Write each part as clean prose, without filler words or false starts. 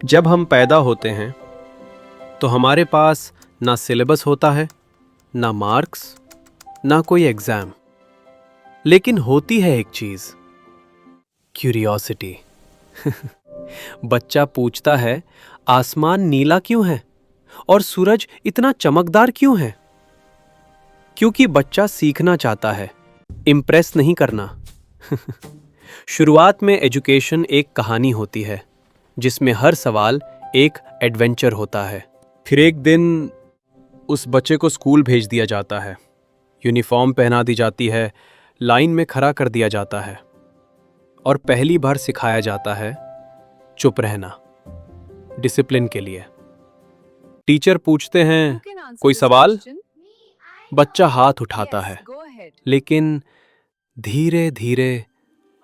जब हम पैदा होते हैं तो हमारे पास ना सिलेबस होता है, ना मार्क्स, ना कोई एग्जाम, लेकिन होती है एक चीज, क्यूरियोसिटी। बच्चा पूछता है, आसमान नीला क्यों है और सूरज इतना चमकदार क्यों है? क्योंकि बच्चा सीखना चाहता है, इम्प्रेस नहीं करना। शुरुआत में एजुकेशन एक कहानी होती है जिसमें हर सवाल एक एडवेंचर होता है। फिर एक दिन उस बच्चे को स्कूल भेज दिया जाता है, यूनिफॉर्म पहना दी जाती है, लाइन में खड़ा कर दिया जाता है और पहली बार सिखाया जाता है चुप रहना, डिसिप्लिन के लिए। टीचर पूछते हैं, कोई सवाल? बच्चा हाथ उठाता है, लेकिन धीरे धीरे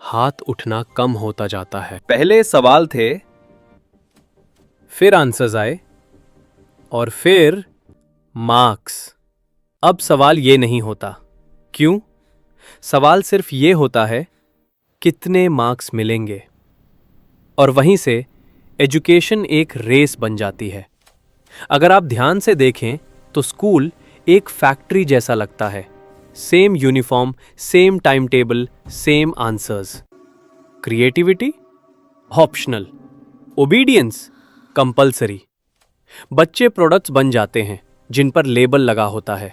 हाथ उठना कम होता जाता है। पहले सवाल थे, फिर आंसर्स आए और फिर मार्क्स। अब सवाल ये नहीं होता। क्यों? सवाल सिर्फ ये होता है, कितने मार्क्स मिलेंगे? और वहीं से एजुकेशन एक रेस बन जाती है। अगर आप ध्यान से देखें तो स्कूल एक फैक्ट्री जैसा लगता है। Same uniform, same time table, same answers. Creativity optional, obedience compulsory. बच्चे प्रोडक्ट्स बन जाते हैं जिन पर लेबल लगा होता है,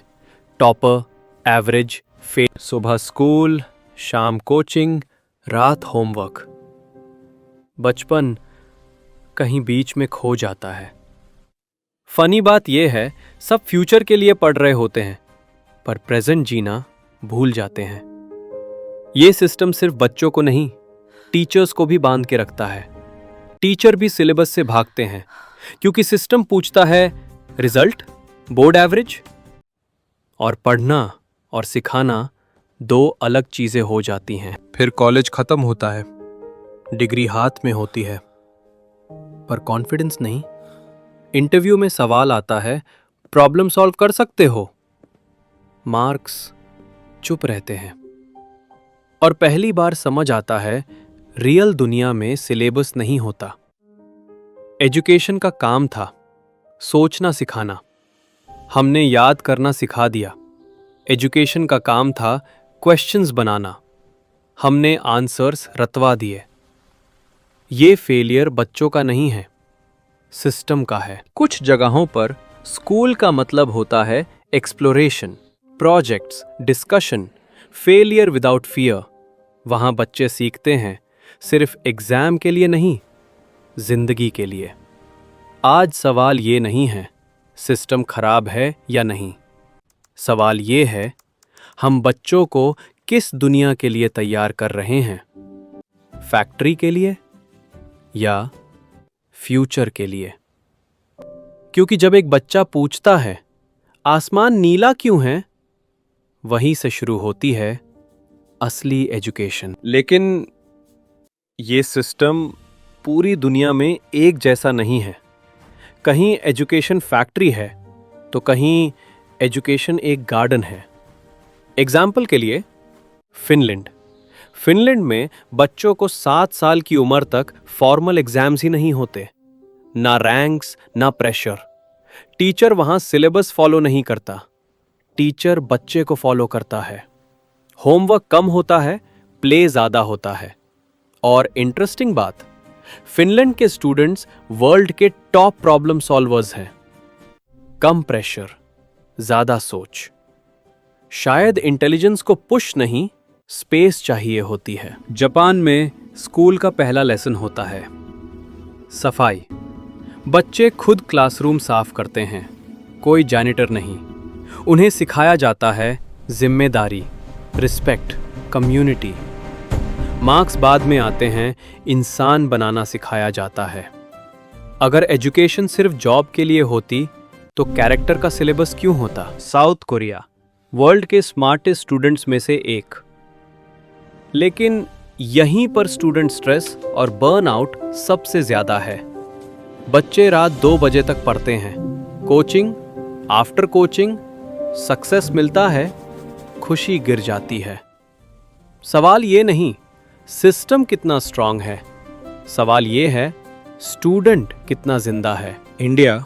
टॉपर, एवरेज, फेल। सुबह स्कूल, शाम कोचिंग, रात होमवर्क। बचपन कहीं बीच में खो जाता है। फनी बात यह है, सब फ्यूचर के लिए पढ़ रहे होते हैं पर प्रेजेंट जीना भूल जाते हैं। यह सिस्टम सिर्फ बच्चों को नहीं, टीचर्स को भी बांध के रखता है। टीचर भी सिलेबस से भागते हैं क्योंकि सिस्टम पूछता है रिजल्ट, बोर्ड एवरेज। और पढ़ना और सिखाना दो अलग चीजें हो जाती हैं। फिर कॉलेज खत्म होता है, डिग्री हाथ में होती है पर कॉन्फिडेंस नहीं। इंटरव्यू में सवाल आता है, प्रॉब्लम सॉल्व कर सकते हो? मार्क्स चुप रहते हैं। और पहली बार समझ आता है, रियल दुनिया में सिलेबस नहीं होता। एजुकेशन का काम था सोचना सिखाना, हमने याद करना सिखा दिया। एजुकेशन का काम था क्वेश्चंस बनाना, हमने आंसर्स रटवा दिए। ये फेलियर बच्चों का नहीं है, सिस्टम का है। कुछ जगहों पर स्कूल का मतलब होता है exploration, projects, discussion, failure without fear. वहां बच्चे सीखते हैं सिर्फ एग्जाम के लिए नहीं, जिंदगी के लिए। आज सवाल ये नहीं है सिस्टम खराब है या नहीं, सवाल ये है हम बच्चों को किस दुनिया के लिए तैयार कर रहे हैं, फैक्ट्री के लिए या फ्यूचर के लिए? क्योंकि जब एक बच्चा पूछता है आसमान नीला क्यों है, वहीं से शुरू होती है असली एजुकेशन। लेकिन ये सिस्टम पूरी दुनिया में एक जैसा नहीं है। कहीं एजुकेशन फैक्ट्री है तो कहीं एजुकेशन एक गार्डन है। एग्जाम्पल के लिए फिनलैंड में बच्चों को 7 साल की उम्र तक फॉर्मल एग्जाम्स ही नहीं होते, ना रैंक्स, ना प्रेशर। टीचर वहां सिलेबस फॉलो नहीं करता, टीचर बच्चे को फॉलो करता है। होमवर्क कम होता है, प्ले ज्यादा होता है। और इंटरेस्टिंग बात, फिनलैंड के स्टूडेंट्स वर्ल्ड के टॉप प्रॉब्लम सॉल्वर्स हैं। कम प्रेशर, ज्यादा सोच। शायद इंटेलिजेंस को पुश नहीं, स्पेस चाहिए होती है। जापान में स्कूल का पहला लेसन होता है सफाई। बच्चे खुद क्लासरूम साफ करते हैं, कोई जैनिटर नहीं। उन्हें सिखाया जाता है जिम्मेदारी, रिस्पेक्ट, कम्युनिटी। मार्क्स बाद में आते हैं, इंसान बनाना सिखाया जाता है। अगर एजुकेशन सिर्फ जॉब के लिए होती तो कैरेक्टर का सिलेबस क्यों होता? साउथ कोरिया वर्ल्ड के स्मार्टेस्ट स्टूडेंट्स में से एक, लेकिन यहीं पर स्टूडेंट स्ट्रेस और बर्नआउट सबसे ज्यादा है। बच्चे रात 2 बजे तक पढ़ते हैं, कोचिंग आफ्टर कोचिंग, सक्सेस मिलता है, खुशी गिर जाती है। सवाल ये नहीं सिस्टम कितना स्ट्रांग है, सवाल ये है स्टूडेंट कितना जिंदा है। इंडिया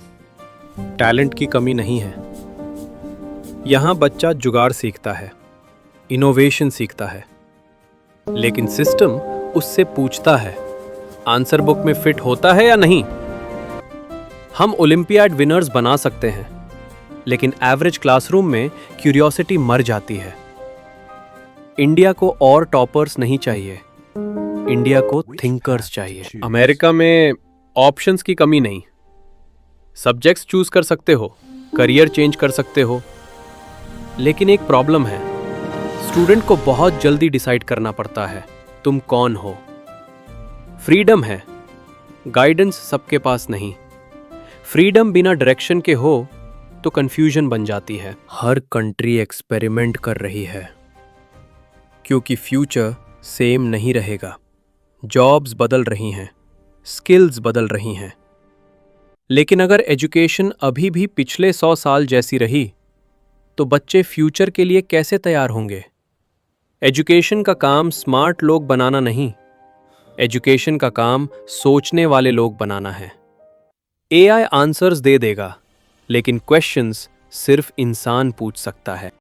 टैलेंट की कमी नहीं है। यहाँ बच्चा जुगाड़ सीखता है, इनोवेशन सीखता है, लेकिन सिस्टम उससे पूछता है आंसर बुक में फिट होता है या नहीं। हम ओलंपियाड विनर्स बना सकते हैं, लेकिन एवरेज क्लासरूम में क्यूरियोसिटी मर जाती है। इंडिया को और टॉपर्स नहीं चाहिए, इंडिया को थिंकर्स चाहिए। अमेरिका में ऑप्शंस की कमी नहीं, सब्जेक्ट्स चूज कर सकते हो, करियर चेंज कर सकते हो, लेकिन एक प्रॉब्लम है, स्टूडेंट को बहुत जल्दी डिसाइड करना पड़ता है तुम कौन हो। फ्रीडम है, गाइडेंस सबके पास नहीं। फ्रीडम बिना डायरेक्शन के हो तो कंफ्यूजन बन जाती है। हर कंट्री एक्सपेरिमेंट कर रही है, क्योंकि फ्यूचर सेम नहीं रहेगा। जॉब्स बदल रही हैं, स्किल्स बदल रही हैं, लेकिन अगर एजुकेशन अभी भी पिछले 100 साल जैसी रही तो बच्चे फ्यूचर के लिए कैसे तैयार होंगे। एजुकेशन का काम स्मार्ट लोग बनाना नहीं, एजुकेशन का काम सोचने वाले लोग बनाना है। एआई आंसर्स दे देगा, लेकिन क्वेश्चंस सिर्फ इंसान पूछ सकता है।